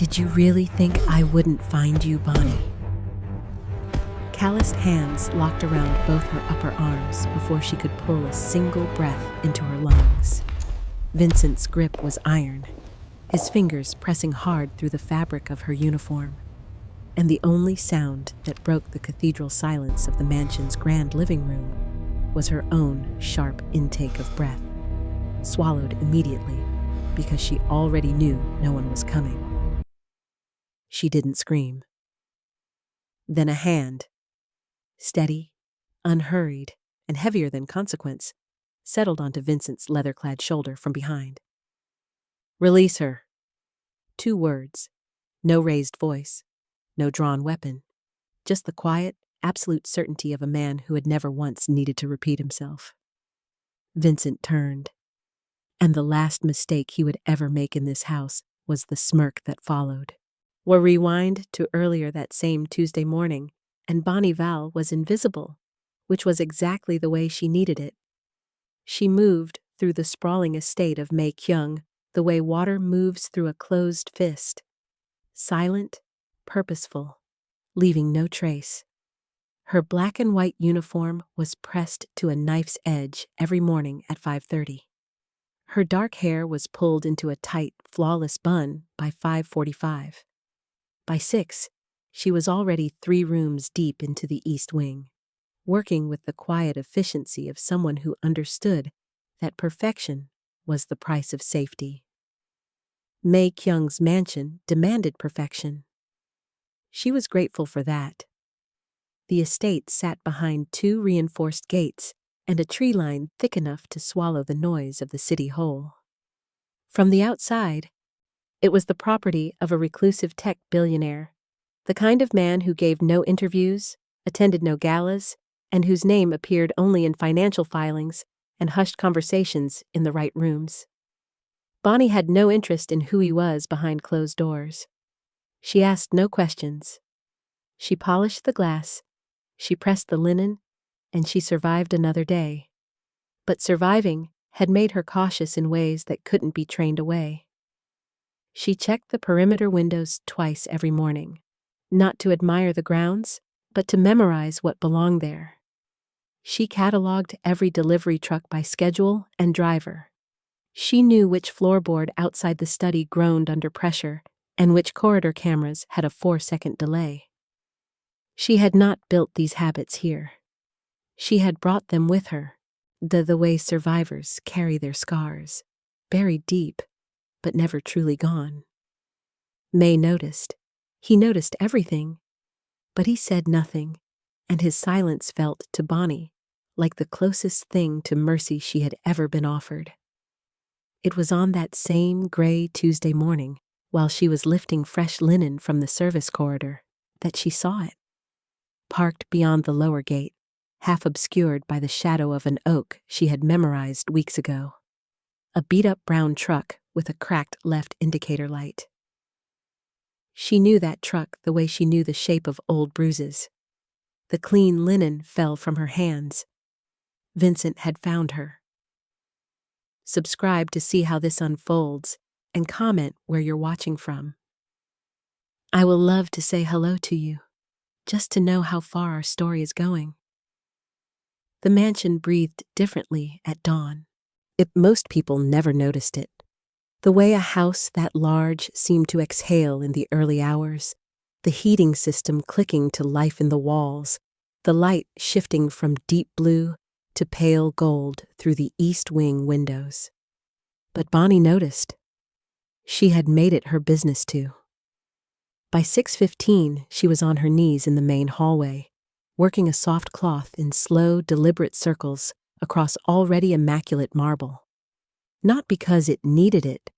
Did you really think I wouldn't find you, Bonnie? Calloused hands locked around both her upper arms before she could pull a single breath into her lungs. Vincent's grip was iron, his fingers pressing hard through the fabric of her uniform. And the only sound that broke the cathedral silence of the mansion's grand living room was her own sharp intake of breath, swallowed immediately because she already knew no one was coming. She didn't scream. Then a hand, steady, unhurried, and heavier than consequence, settled onto Vincent's leather-clad shoulder from behind. "Release her." 2 words, no raised voice, no drawn weapon, just the quiet, absolute certainty of a man who had never once needed to repeat himself. Vincent turned, and the last mistake he would ever make in this house was the smirk that followed. We'll rewind to earlier that same Tuesday morning, and Bonnie Valle was invisible, which was exactly the way she needed it. She moved through the sprawling estate of Maid the way water moves through a closed fist, silent, purposeful, leaving no trace. Her black and white uniform was pressed to a knife's edge every morning at 5:30. Her dark hair was pulled into a tight, flawless bun by 5:45. By 6, she was already 3 rooms deep into the East Wing, working with the quiet efficiency of someone who understood that perfection was the price of safety. Maid's mansion demanded perfection. She was grateful for that. The estate sat behind 2 reinforced gates and a tree line thick enough to swallow the noise of the city whole. From the outside, it was the property of a reclusive tech billionaire, the kind of man who gave no interviews, attended no galas, and whose name appeared only in financial filings and hushed conversations in the right rooms. Bonnie had no interest in who he was behind closed doors. She asked no questions. She polished the glass, she pressed the linen, and she survived another day. But surviving had made her cautious in ways that couldn't be trained away. She checked the perimeter windows twice every morning, not to admire the grounds, but to memorize what belonged there. She cataloged every delivery truck by schedule and driver. She knew which floorboard outside the study groaned under pressure and which corridor cameras had a 4-second delay. She had not built these habits here. She had brought them with her, the way survivors carry their scars, buried deep, but never truly gone. May noticed. He noticed everything, but he said nothing, and his silence felt to Bonnie like the closest thing to mercy she had ever been offered. It was on that same gray Tuesday morning, while she was lifting fresh linen from the service corridor, that she saw it. Parked beyond the lower gate, half obscured by the shadow of an oak she had memorized weeks ago. A beat-up brown truck with a cracked left indicator light. She knew that truck the way she knew the shape of old bruises. The clean linen fell from her hands. Vincent had found her. Subscribe to see how this unfolds, and comment where you're watching from. I will love to say hello to you, just to know how far our story is going. The mansion breathed differently at dawn. Most people never noticed it. The way a house that large seemed to exhale in the early hours, the heating system clicking to life in the walls, the light shifting from deep blue to pale gold through the East Wing windows. But Bonnie noticed. She had made it her business to. By 6:15, she was on her knees in the main hallway, working a soft cloth in slow, deliberate circles across already immaculate marble. Not because it needed it,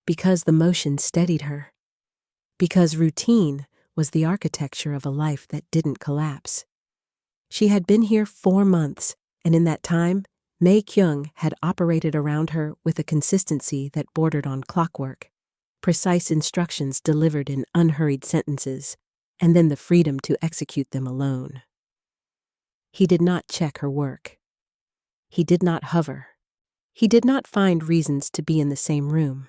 because the motion steadied her. Because routine was the architecture of a life that didn't collapse. She had been here 4 months, and in that time, Maid had operated around her with a consistency that bordered on clockwork, precise instructions delivered in unhurried sentences, and then the freedom to execute them alone. He did not check her work. He did not hover. He did not find reasons to be in the same room.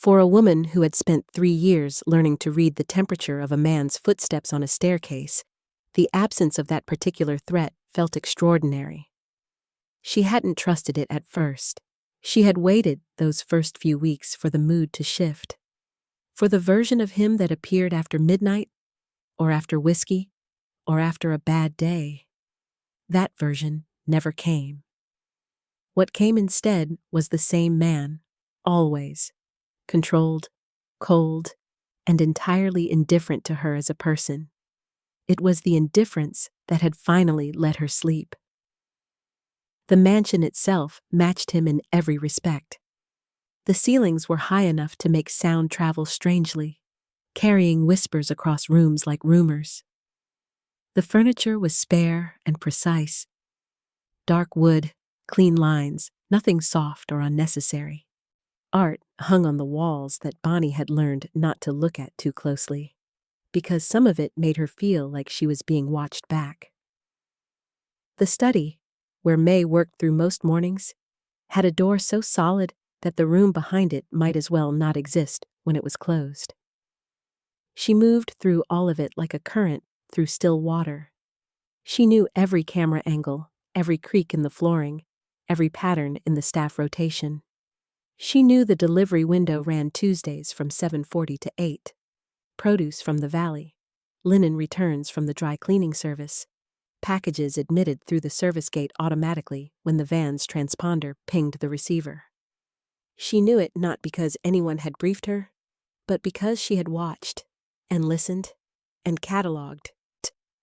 For a woman who had spent 3 years learning to read the temperature of a man's footsteps on a staircase, the absence of that particular threat felt extraordinary. She hadn't trusted it at first. She had waited those first few weeks for the mood to shift. For the version of him that appeared after midnight, or after whiskey, or after a bad day. That version never came. What came instead was the same man, always, controlled, cold, and entirely indifferent to her as a person. It was the indifference that had finally let her sleep. The mansion itself matched him in every respect. The ceilings were high enough to make sound travel strangely, carrying whispers across rooms like rumors. The furniture was spare and precise. Dark wood, clean lines, nothing soft or unnecessary. Art hung on the walls that Bonnie had learned not to look at too closely, because some of it made her feel like she was being watched back. The study, where May worked through most mornings, had a door so solid that the room behind it might as well not exist when it was closed. She moved through all of it like a current through still water. She knew every camera angle, every creak in the flooring, every pattern in the staff rotation. She knew the delivery window ran Tuesdays from 7:40 to 8. Produce from the Valle, linen returns from the dry cleaning service, packages admitted through the service gate automatically when the van's transponder pinged the receiver. She knew it not because anyone had briefed her, but because she had watched, and listened, and cataloged,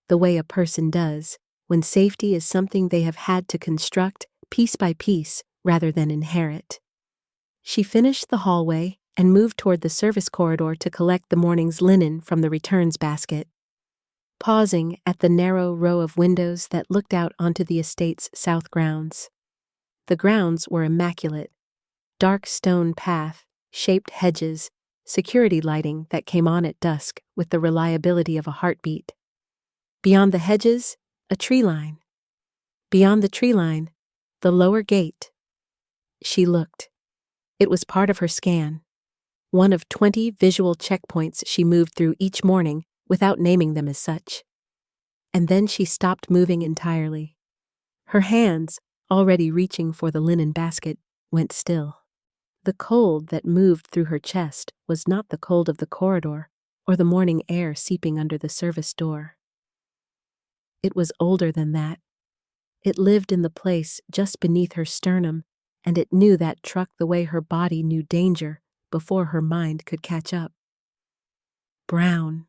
the way a person does when safety is something they have had to construct piece by piece rather than inherit. She finished the hallway and moved toward the service corridor to collect the morning's linen from the returns basket, pausing at the narrow row of windows that looked out onto the estate's south grounds. The grounds were immaculate. Dark stone path, shaped hedges, security lighting that came on at dusk with the reliability of a heartbeat. Beyond the hedges, a tree line. Beyond the tree line, the lower gate. She looked. It was part of her scan, one of 20 visual checkpoints she moved through each morning without naming them as such. And then she stopped moving entirely. Her hands, already reaching for the linen basket, went still. The cold that moved through her chest was not the cold of the corridor or the morning air seeping under the service door. It was older than that. It lived in the place just beneath her sternum, and it knew that truck the way her body knew danger before her mind could catch up. Brown.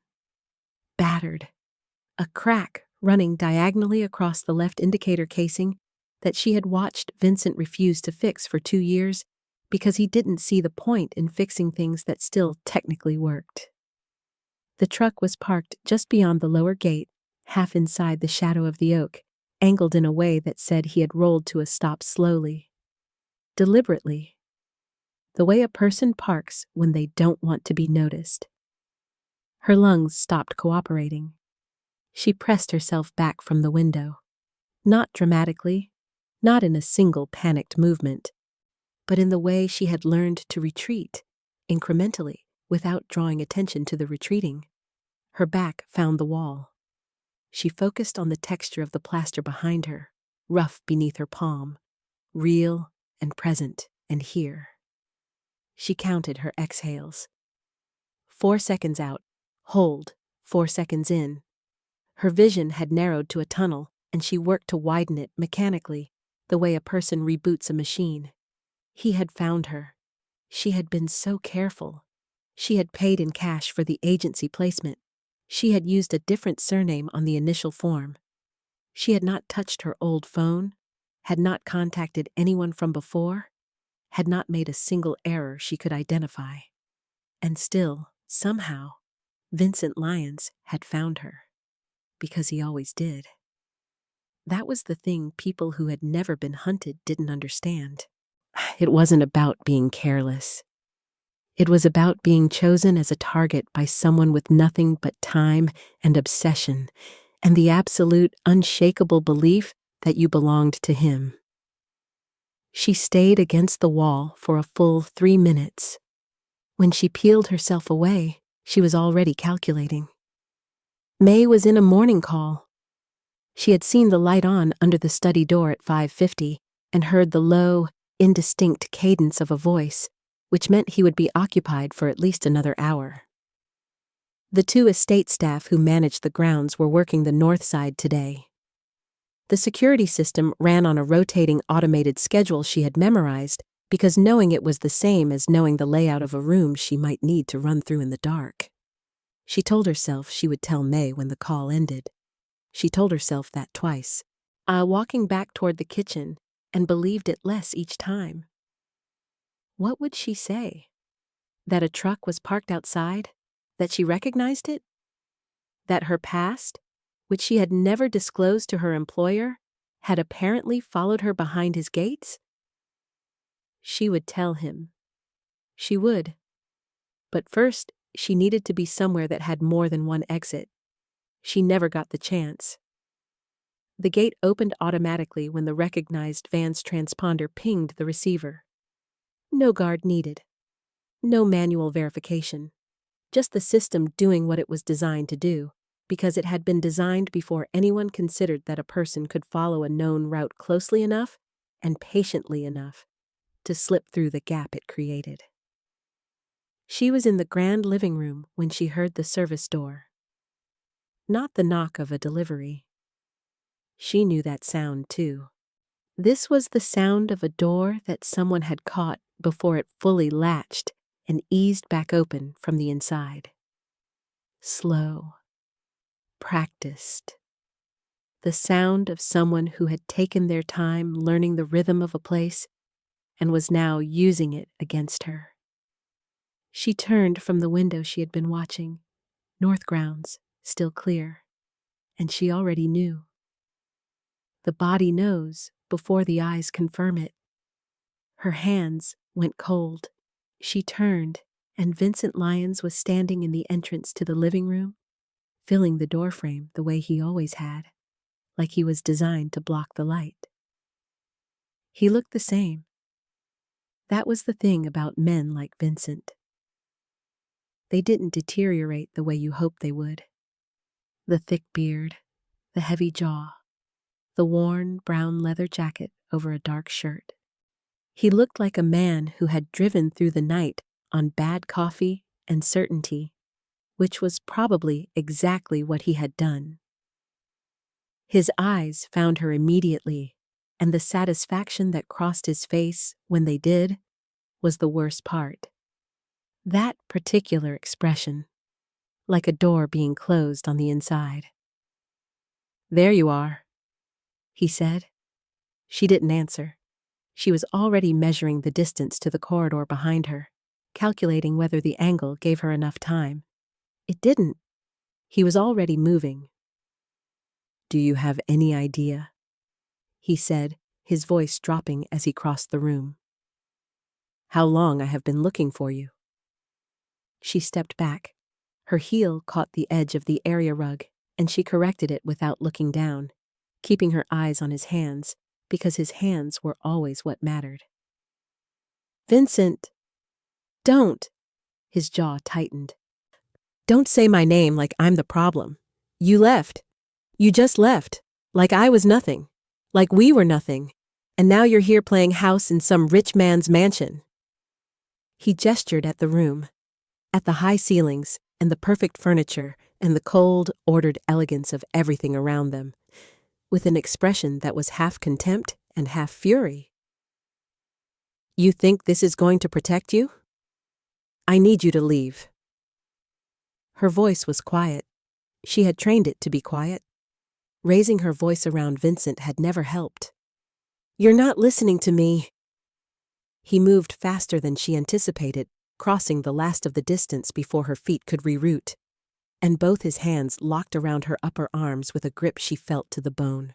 Battered. A crack running diagonally across the left indicator casing that she had watched Vincent refuse to fix for 2 years because he didn't see the point in fixing things that still technically worked. The truck was parked just beyond the lower gate, half inside the shadow of the oak, angled in a way that said he had rolled to a stop slowly. Deliberately. The way a person parks when they don't want to be noticed. Her lungs stopped cooperating. She pressed herself back from the window. Not dramatically, not in a single panicked movement, but in the way she had learned to retreat, incrementally, without drawing attention to the retreating. Her back found the wall. She focused on the texture of the plaster behind her, rough beneath her palm, real and present and here. She counted her exhales. 4 seconds out, hold, 4 seconds in. Her vision had narrowed to a tunnel, and she worked to widen it mechanically, the way a person reboots a machine. He had found her. She had been so careful. She had paid in cash for the agency placement. She had used a different surname on the initial form. She had not touched her old phone, had not contacted anyone from before, had not made a single error she could identify. And still, somehow, Vincent Lyons had found her. Because he always did. That was the thing people who had never been hunted didn't understand. It wasn't about being careless. It was about being chosen as a target by someone with nothing but time and obsession, and the absolute, unshakable belief that you belonged to him. She stayed against the wall for a full 3 minutes. When she peeled herself away, she was already calculating. May was in a morning call. She had seen the light on under the study door at 5:50 and heard the low, indistinct cadence of a voice, which meant he would be occupied for at least another hour. The 2 estate staff who managed the grounds were working the north side today. The security system ran on a rotating automated schedule she had memorized because knowing it was the same as knowing the layout of a room she might need to run through in the dark. She told herself she would tell May when the call ended. She told herself that twice, walking back toward the kitchen, and believed it less each time. What would she say? That a truck was parked outside? That she recognized it? That her past, which she had never disclosed to her employer, had apparently followed her behind his gates? She would tell him. She would. But first, she needed to be somewhere that had more than one exit. She never got the chance. The gate opened automatically when the recognized van's transponder pinged the receiver. No guard needed. No manual verification. Just the system doing what it was designed to do, because it had been designed before anyone considered that a person could follow a known route closely enough and patiently enough to slip through the gap it created. She was in the grand living room when she heard the service door. Not the knock of a delivery. She knew that sound, too. This was the sound of a door that someone had caught before it fully latched and eased back open from the inside. Slow. Practiced. The sound of someone who had taken their time learning the rhythm of a place and was now using it against her. She turned from the window she had been watching, north grounds, still clear, and she already knew. The body knows before the eyes confirm it. Her hands went cold. She turned, and Vincent Lyons was standing in the entrance to the living room, filling the doorframe the way he always had, like he was designed to block the light. He looked the same. That was the thing about men like Vincent. They didn't deteriorate the way you hoped they would. The thick beard, the heavy jaw, the worn brown leather jacket over a dark shirt. He looked like a man who had driven through the night on bad coffee and certainty, which was probably exactly what he had done. His eyes found her immediately, and the satisfaction that crossed his face when they did was the worst part. That particular expression, like a door being closed on the inside. "There you are," he said. She didn't answer. She was already measuring the distance to the corridor behind her, calculating whether the angle gave her enough time. It didn't. He was already moving. "Do you have any idea?" he said, his voice dropping as he crossed the room. "How long I have been looking for you?" She stepped back. Her heel caught the edge of the area rug, and she corrected it without looking down, keeping her eyes on his hands, because his hands were always what mattered. "Vincent, don't!" His jaw tightened. "Don't say my name like I'm the problem. You left. You just left. Like I was nothing. Like we were nothing. And now you're here playing house in some rich man's mansion." He gestured at the room, at the high ceilings and the perfect furniture and the cold, ordered elegance of everything around them, with an expression that was half contempt and half fury. "You think this is going to protect you? I need you to leave." Her voice was quiet. She had trained it to be quiet. Raising her voice around Vincent had never helped. "You're not listening to me." He moved faster than she anticipated, crossing the last of the distance before her feet could reroute, and both his hands locked around her upper arms with a grip she felt to the bone.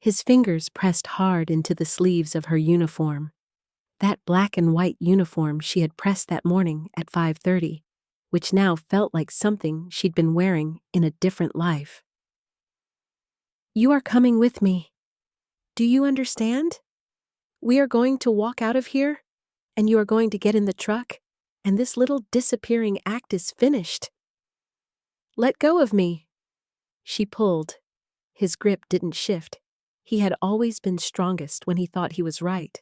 His fingers pressed hard into the sleeves of her uniform, that black and white uniform she had pressed that morning at 5:30, which now felt like something she'd been wearing in a different life. "You are coming with me. Do you understand? We are going to walk out of here, and you are going to get in the truck, and this little disappearing act is finished. Let go of me. She pulled. His grip didn't shift. He had always been strongest when he thought he was right.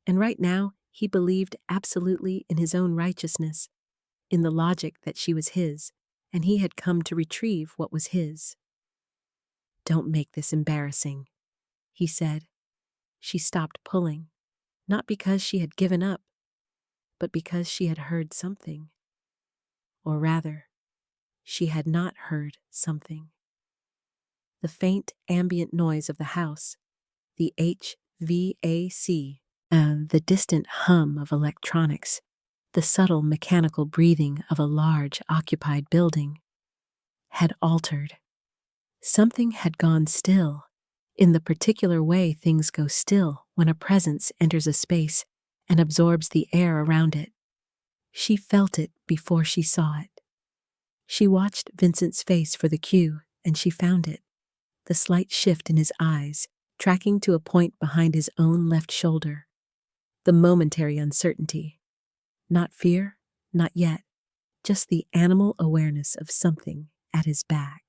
And right now, he believed absolutely in his own righteousness, in the logic that she was his, and he had come to retrieve what was his. Don't make this embarrassing, he said. She stopped pulling, not because she had given up, but because she had heard something. Or rather, she had not heard something. The faint ambient noise of the house, the HVAC, the distant hum of electronics, the subtle mechanical breathing of a large occupied building, had altered. Something had gone still, in the particular way things go still when a presence enters a space and absorbs the air around it. She felt it before she saw it. She watched Vincent's face for the cue, and she found it. The slight shift in his eyes, tracking to a point behind his own left shoulder. The momentary uncertainty. Not fear, not yet, just the animal awareness of something at his back.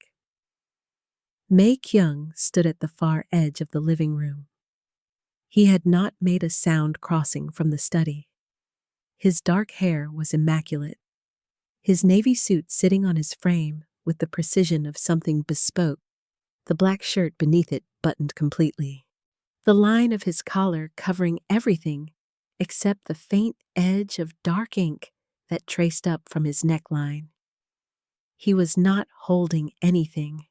May Kyung stood at the far edge of the living room. He had not made a sound crossing from the study. His dark hair was immaculate. His navy suit sitting on his frame with the precision of something bespoke, the black shirt beneath it buttoned completely. The line of his collar covering everything except the faint edge of dark ink that traced up from his neckline. He was not holding anything.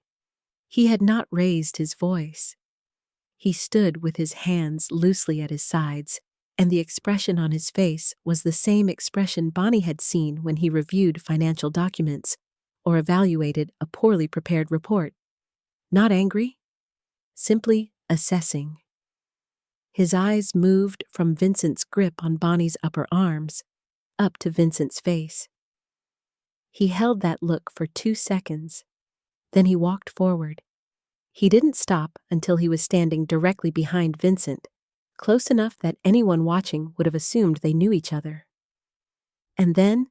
He had not raised his voice. He stood with his hands loosely at his sides, and the expression on his face was the same expression Bonnie had seen when he reviewed financial documents or evaluated a poorly prepared report. Not angry, simply assessing. His eyes moved from Vincent's grip on Bonnie's upper arms up to Vincent's face. He held that look for 2 seconds. Then he walked forward. He didn't stop until he was standing directly behind Vincent, close enough that anyone watching would have assumed they knew each other. And then,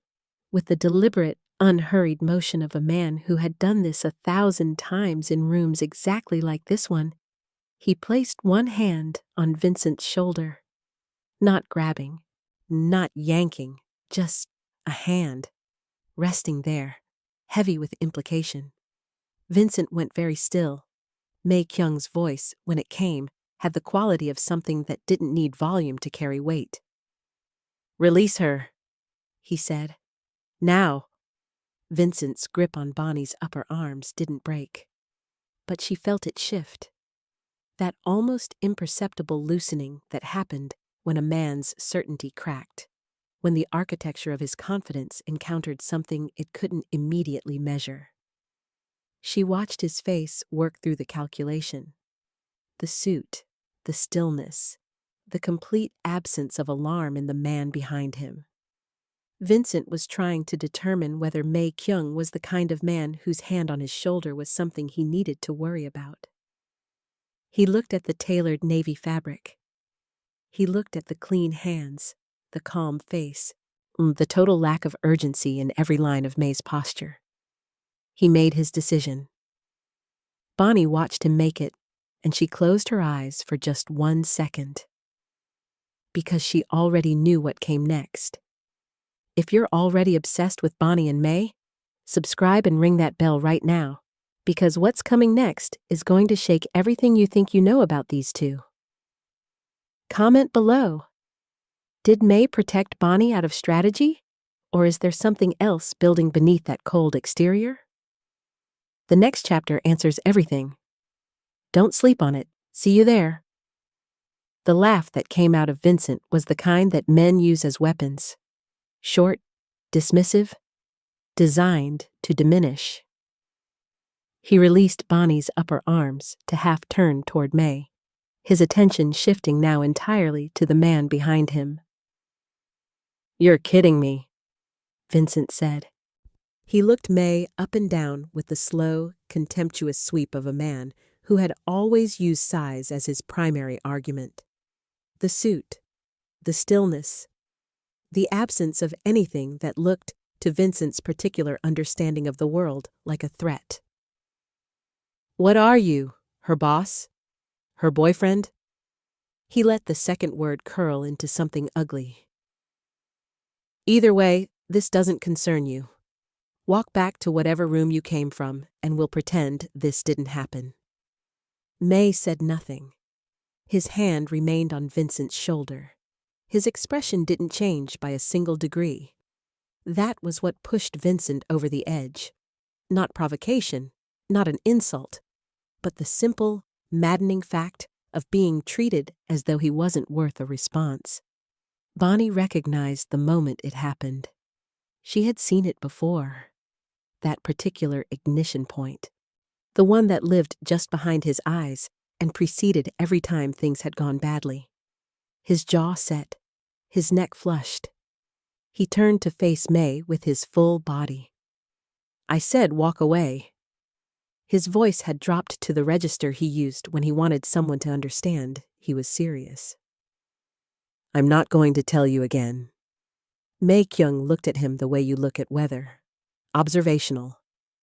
with the deliberate, unhurried motion of a man who had done this 1,000 times in rooms exactly like this one, he placed one hand on Vincent's shoulder. Not grabbing, not yanking, just a hand, resting there, heavy with implication. Vincent went very still. May Kyung's voice, when it came, had the quality of something that didn't need volume to carry weight. "Release her," he said. "Now." Vincent's grip on Bonnie's upper arms didn't break, but she felt it shift. That almost imperceptible loosening that happened when a man's certainty cracked, when the architecture of his confidence encountered something it couldn't immediately measure. She watched his face work through the calculation. The suit, the stillness, the complete absence of alarm in the man behind him. Vincent was trying to determine whether May Kyung was the kind of man whose hand on his shoulder was something he needed to worry about. He looked at the tailored navy fabric. He looked at the clean hands, the calm face, the total lack of urgency in every line of May's posture. He made his decision. Bonnie watched him make it, and she closed her eyes for just 1 second. Because she already knew what came next. If you're already obsessed with Bonnie and May, subscribe and ring that bell right now, because what's coming next is going to shake everything you think you know about these two. Comment below. Did May protect Bonnie out of strategy, or is there something else building beneath that cold exterior? The next chapter answers everything. Don't sleep on it. See you there. The laugh that came out of Vincent was the kind that men use as weapons. Short, dismissive, designed to diminish. He released Bonnie's upper arms to half turn toward May, his attention shifting now entirely to the man behind him. "You're kidding me," Vincent said. He looked May up and down with the slow, contemptuous sweep of a man who had always used size as his primary argument. The suit, the stillness, the absence of anything that looked, to Vincent's particular understanding of the world, like a threat. "What are you? Her boss? Her boyfriend?" He let the second word curl into something ugly. "Either way, this doesn't concern you. Walk back to whatever room you came from, and we'll pretend this didn't happen." May said nothing. His hand remained on Vincent's shoulder. His expression didn't change by a single degree. That was what pushed Vincent over the edge. Not provocation, not an insult, but the simple, maddening fact of being treated as though he wasn't worth a response. Bonnie recognized the moment it happened. She had seen it before. That particular ignition point. The one that lived just behind his eyes and preceded every time things had gone badly. His jaw set, his neck flushed. He turned to face May with his full body. "I said walk away." His voice had dropped to the register he used when he wanted someone to understand he was serious. "I'm not going to tell you again." May Kyung looked at him the way you look at weather. Observational.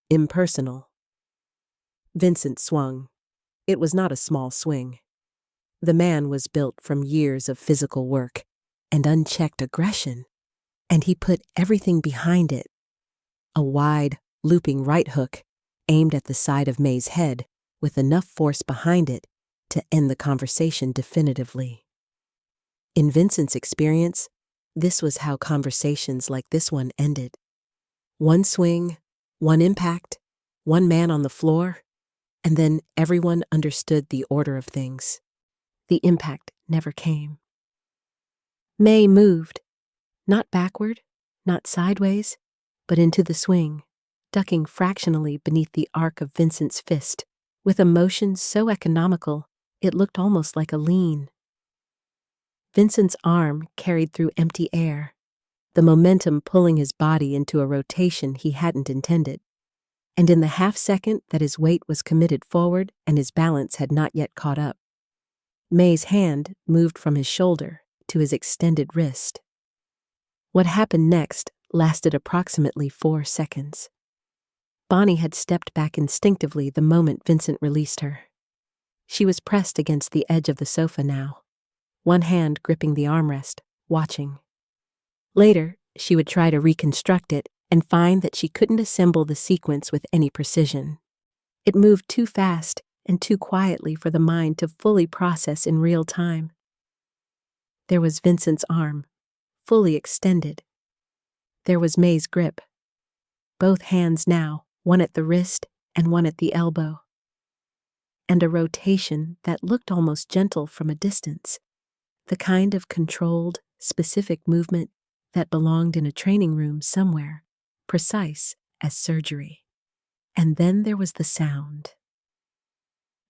Impersonal. Vincent swung. It was not a small swing. The man was built from years of physical work and unchecked aggression, and he put everything behind it. A wide, looping right hook aimed at the side of May's head with enough force behind it to end the conversation definitively. In Vincent's experience, this was how conversations like this one ended. One swing, one impact, one man on the floor, and then everyone understood the order of things. The impact never came. May moved, not backward, not sideways, but into the swing, ducking fractionally beneath the arc of Vincent's fist, with a motion so economical it looked almost like a lean. Vincent's arm carried through empty air, the momentum pulling his body into a rotation he hadn't intended. And in the half-second that his weight was committed forward and his balance had not yet caught up, May's hand moved from his shoulder to his extended wrist. What happened next lasted approximately 4 seconds. Bonnie had stepped back instinctively the moment Vincent released her. She was pressed against the edge of the sofa now, one hand gripping the armrest, watching. Later, she would try to reconstruct it and find that she couldn't assemble the sequence with any precision. It moved too fast and too quietly for the mind to fully process in real time. There was Vincent's arm, fully extended. There was May's grip. Both hands now, one at the wrist and one at the elbow. And a rotation that looked almost gentle from a distance, the kind of controlled, specific movement that belonged in a training room somewhere, precise as surgery. And then there was the sound.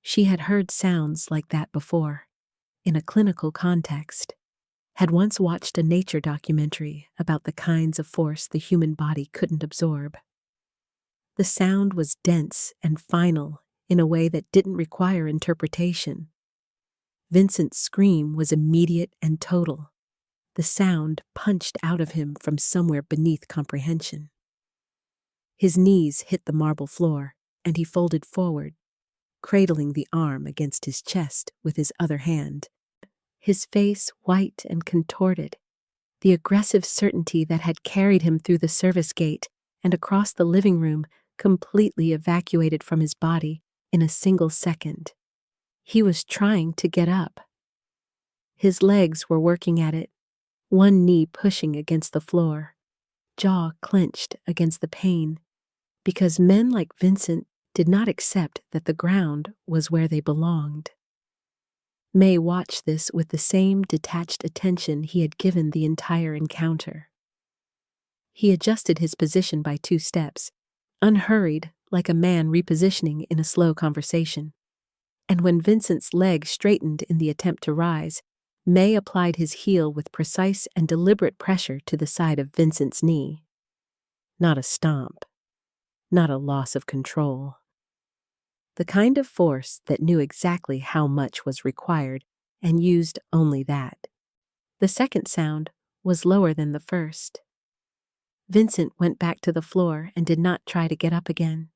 She had heard sounds like that before, in a clinical context, had once watched a nature documentary about the kinds of force the human body couldn't absorb. The sound was dense and final in a way that didn't require interpretation. Vincent's scream was immediate and total. The sound punched out of him from somewhere beneath comprehension. His knees hit the marble floor, and he folded forward, cradling the arm against his chest with his other hand. His face white and contorted, the aggressive certainty that had carried him through the service gate and across the living room completely evacuated from his body in a single second. He was trying to get up. His legs were working at it, one knee pushing against the floor, jaw clenched against the pain, because men like Vincent did not accept that the ground was where they belonged. May watched this with the same detached attention he had given the entire encounter. He adjusted his position by 2 steps, unhurried like a man repositioning in a slow conversation. And when Vincent's leg straightened in the attempt to rise, May applied his heel with precise and deliberate pressure to the side of Vincent's knee. Not a stomp. Not a loss of control. The kind of force that knew exactly how much was required and used only that. The second sound was lower than the first. Vincent went back to the floor and did not try to get up again.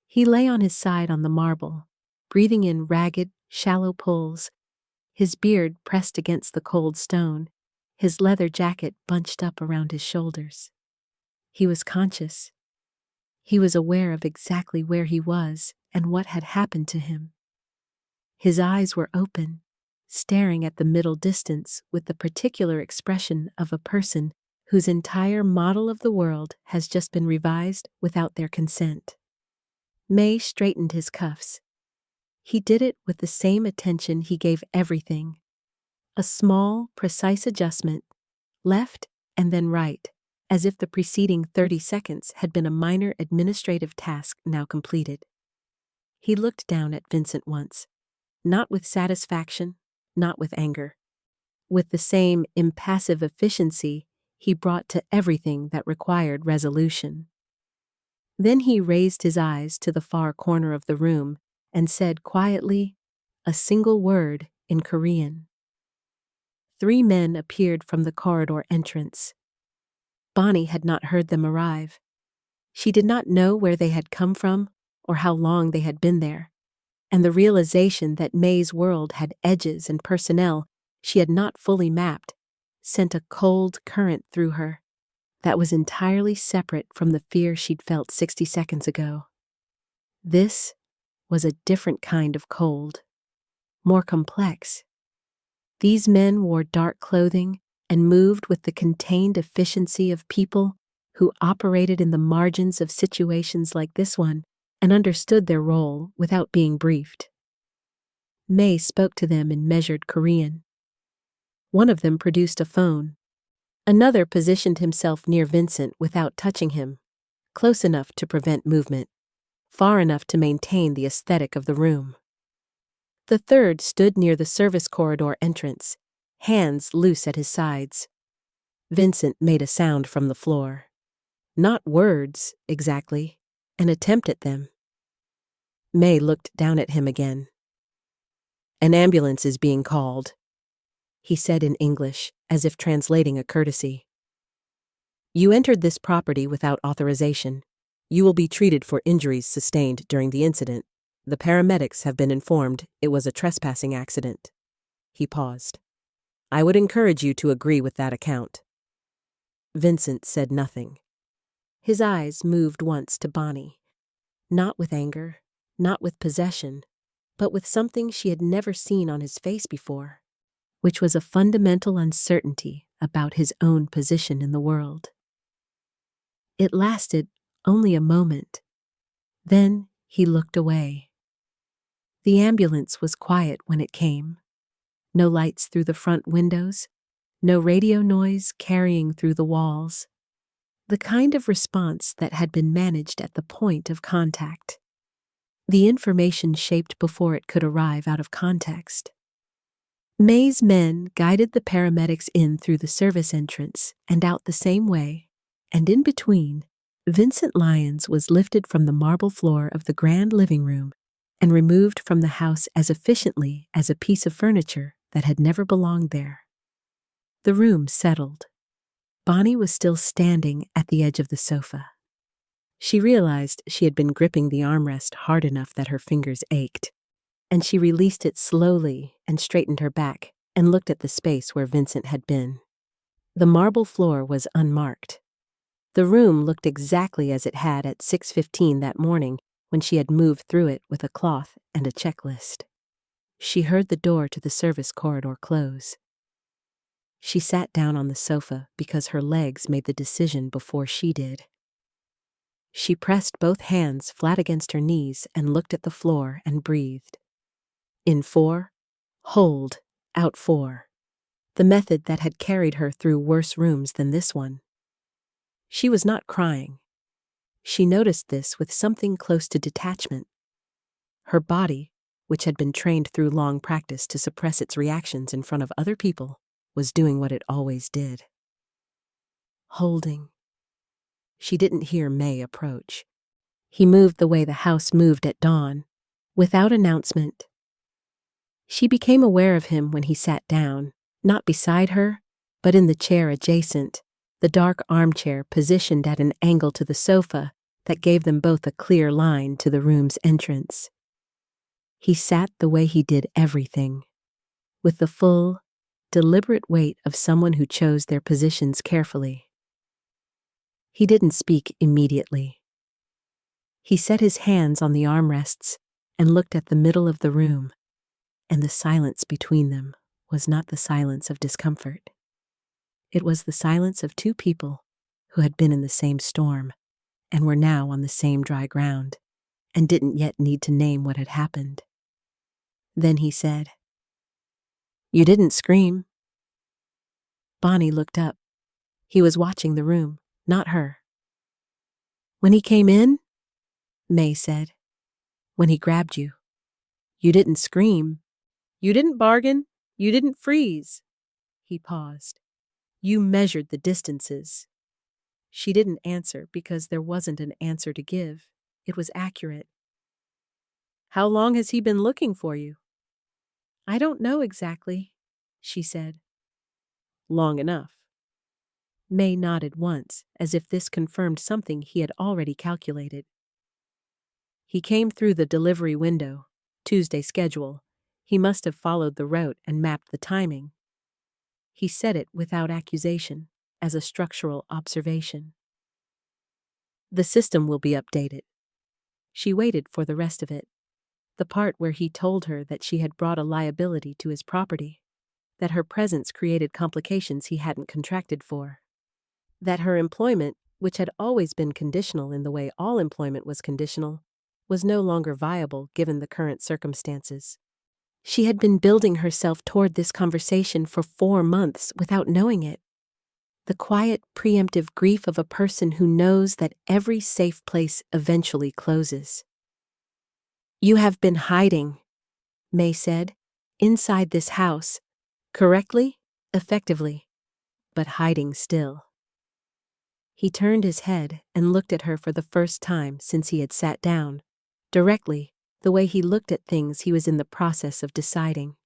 He lay on his side on the marble, breathing in ragged, shallow pulls, his beard pressed against the cold stone, his leather jacket bunched up around his shoulders. He was conscious. He was aware of exactly where he was and what had happened to him. His eyes were open, staring at the middle distance with the particular expression of a person whose entire model of the world has just been revised without their consent. May straightened his cuffs. He did it with the same attention he gave everything. A small, precise adjustment, left and then right, as if the preceding 30 seconds had been a minor administrative task now completed. He looked down at Vincent once, not with satisfaction, not with anger. With the same impassive efficiency he brought to everything that required resolution. Then he raised his eyes to the far corner of the room and said quietly, a single word in Korean. 3 men appeared from the corridor entrance. Bonnie had not heard them arrive. She did not know where they had come from or how long they had been there, and the realization that May's world had edges and personnel she had not fully mapped sent a cold current through her that was entirely separate from the fear she'd felt 60 seconds ago. This was a different kind of cold, more complex. These men wore dark clothing and moved with the contained efficiency of people who operated in the margins of situations like this one and understood their role without being briefed. May spoke to them in measured Korean. One of them produced a phone. Another positioned himself near Vincent without touching him, close enough to prevent movement, far enough to maintain the aesthetic of the room. The third stood near the service corridor entrance, hands loose at his sides. Vincent made a sound from the floor. Not words, exactly, an attempt at them. May looked down at him again. An ambulance is being called, he said in English, as if translating a courtesy. You entered this property without authorization. You will be treated for injuries sustained during the incident. The paramedics have been informed it was a trespassing accident. He paused. I would encourage you to agree with that account. Vincent said nothing. His eyes moved once to Bonnie, not with anger, not with possession, but with something she had never seen on his face before, which was a fundamental uncertainty about his own position in the world. It lasted only a moment. Then he looked away. The ambulance was quiet when it came. No lights through the front windows, no radio noise carrying through the walls. The kind of response that had been managed at the point of contact. The information shaped before it could arrive out of context. May's men guided the paramedics in through the service entrance and out the same way, and in between, Vincent Lyons was lifted from the marble floor of the grand living room and removed from the house as efficiently as a piece of furniture that had never belonged there. The room settled. Bonnie was still standing at the edge of the sofa. She realized she had been gripping the armrest hard enough that her fingers ached, and she released it slowly and straightened her back and looked at the space where Vincent had been. The marble floor was unmarked. The room looked exactly as it had at 6:15 that morning when she had moved through it with a cloth and a checklist. She heard the door to the service corridor close. She sat down on the sofa because her legs made the decision before she did. She pressed both hands flat against her knees and looked at the floor and breathed. In 4, hold, out 4. The method that had carried her through worse rooms than this one. She was not crying. She noticed this with something close to detachment. Her body, which had been trained through long practice to suppress its reactions in front of other people, was doing what it always did. Holding. She didn't hear May approach. He moved the way the house moved at dawn, without announcement. She became aware of him when he sat down, not beside her, But in the chair adjacent, the dark armchair positioned at an angle to the sofa that gave them both a clear line to the room's entrance. He sat the way he did everything, with the full, deliberate weight of someone who chose their positions carefully. He didn't speak immediately. He set his hands on the armrests and looked at the middle of the room, and the silence between them was not the silence of discomfort. It was the silence of two people who had been in the same storm and were now on the same dry ground and didn't yet need to name what had happened. Then he said, "You didn't scream." Bonnie looked up. He was watching the room, not her. "When he came in," May said, "when he grabbed you, you didn't scream. You didn't bargain. You didn't freeze." He paused. "You measured the distances." She didn't answer because there wasn't an answer to give. It was accurate. "How long has he been looking for you?" "I don't know exactly," she said. "Long enough." May nodded once, as if this confirmed something he had already calculated. "He came through the delivery window, Tuesday schedule. He must have followed the route and mapped the timing." He said it without accusation, as a structural observation. "The system will be updated." She waited for the rest of it, the part where he told her that she had brought a liability to his property, that her presence created complications he hadn't contracted for, that her employment, which had always been conditional in the way all employment was conditional, was no longer viable given the current circumstances. She had been building herself toward this conversation for 4 months without knowing it. The quiet, preemptive grief of a person who knows that every safe place eventually closes. "You have been hiding," May said, "inside this house, correctly, effectively, but hiding still." He turned his head and looked at her for the first time since he had sat down, directly, the way he looked at things he was in the process of deciding.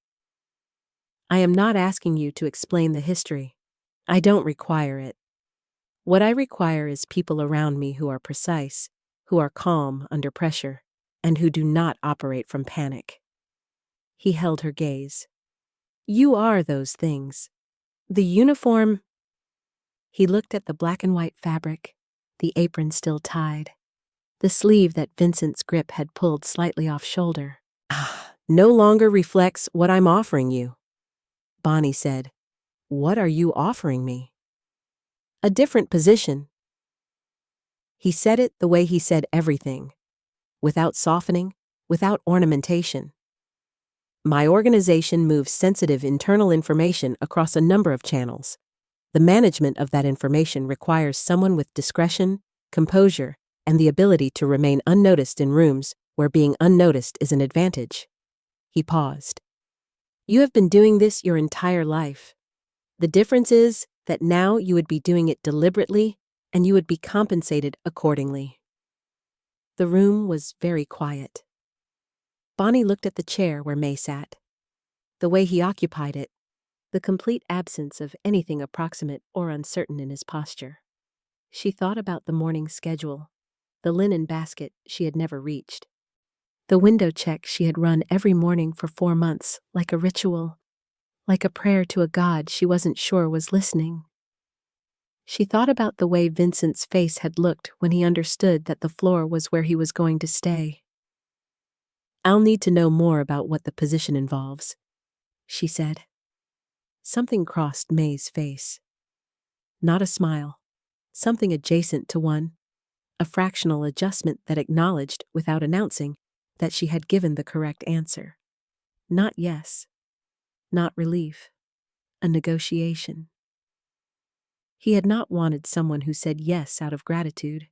"I am not asking you to explain the history. I don't require it. What I require is people around me who are precise, who are calm under pressure, and who do not operate from panic." He held her gaze. "You are those things. The uniform—" He looked at the black and white fabric, the apron still tied, the sleeve that Vincent's grip had pulled slightly off shoulder. "No longer reflects what I'm offering you." Bonnie said, "What are you offering me?" "A different position." He said it the way he said everything, without softening, without ornamentation. "My organization moves sensitive internal information across a number of channels. The management of that information requires someone with discretion, composure, and the ability to remain unnoticed in rooms where being unnoticed is an advantage." He paused. "You have been doing this your entire life. The difference is that now you would be doing it deliberately and you would be compensated accordingly." The room was very quiet. Bonnie looked at the chair where May sat. The way he occupied it, the complete absence of anything approximate or uncertain in his posture. She thought about the morning schedule, the linen basket she had never reached, the window check she had run every morning for 4 months, like a ritual, like a prayer to a God she wasn't sure was listening. She thought about the way Vincent's face had looked when he understood that the floor was where he was going to stay. "I'll need to know more about what the position involves," she said. Something crossed May's face. Not a smile, something adjacent to one, a fractional adjustment that acknowledged, without announcing, that she had given the correct answer. Not yes. Not relief. A negotiation. He had not wanted someone who said yes out of gratitude.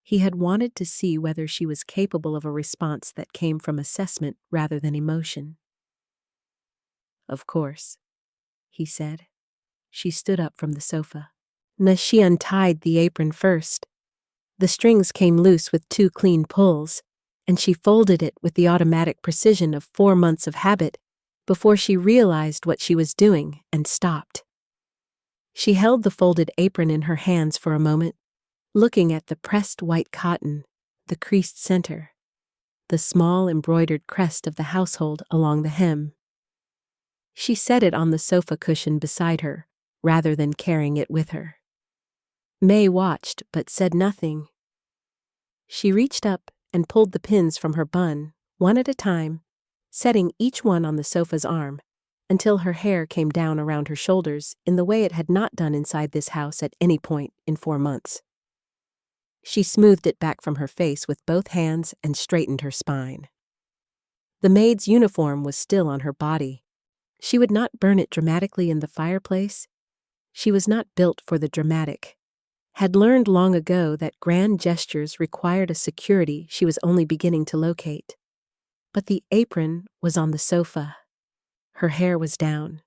He had wanted to see whether she was capable of a response that came from assessment rather than emotion. "Of course," he said. She stood up from the sofa. She untied the apron first. The strings came loose with 2 clean pulls, and she folded it with the automatic precision of 4 months of habit before she realized what she was doing and stopped. She held the folded apron in her hands for a moment, looking at the pressed white cotton, the creased center, the small embroidered crest of the household along the hem. She set it on the sofa cushion beside her, rather than carrying it with her. May watched but said nothing. She reached up and pulled the pins from her bun, one at a time, setting each one on the sofa's arm, until her hair came down around her shoulders in the way it had not done inside this house at any point in 4 months. She smoothed it back from her face with both hands and straightened her spine. The maid's uniform was still on her body. She would not burn it dramatically in the fireplace. She was not built for the dramatic. Had learned long ago that grand gestures required a security she was only beginning to locate. But the apron was on the sofa. Her hair was down.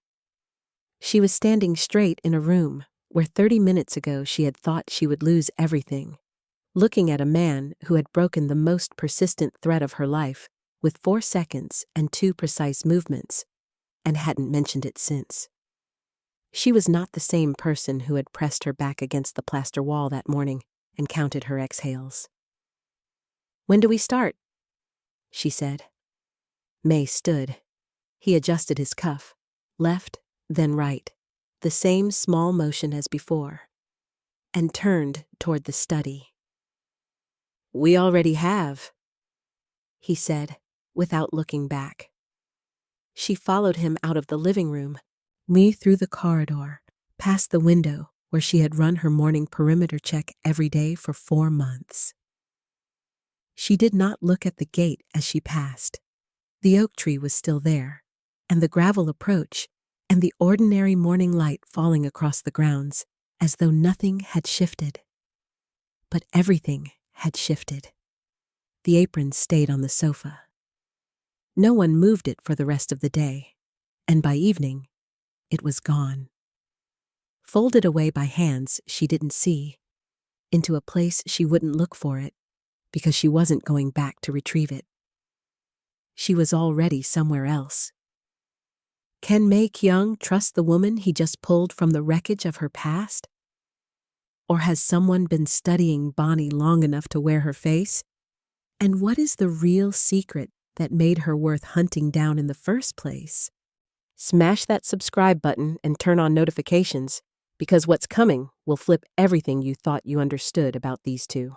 She was standing straight in a room where 30 minutes ago she had thought she would lose everything, looking at a man who had broken the most persistent thread of her life with 4 seconds and 2 precise movements, and hadn't mentioned it since. She was not the same person who had pressed her back against the plaster wall that morning and counted her exhales. "When do we start?" she said. May stood. He adjusted his cuff, left, then right, the same small motion as before, and turned toward the study. "We already have," he said, without looking back. She followed him out of the living room, through the corridor, past the window where she had run her morning perimeter check every day for 4 months. She did not look at the gate as she passed. The oak tree was still there, and the gravel approach, and the ordinary morning light falling across the grounds, as though nothing had shifted. But everything had shifted. The apron stayed on the sofa. No one moved it for the rest of the day, and by evening, it was gone. Folded away by hands she didn't see, into a place she wouldn't look for it, because she wasn't going back to retrieve it. She was already somewhere else. Can May Kyung trust the woman he just pulled from the wreckage of her past? Or has someone been studying Bonnie long enough to wear her face? And what is the real secret that made her worth hunting down in the first place? Smash that subscribe button and turn on notifications, because what's coming will flip everything you thought you understood about these two.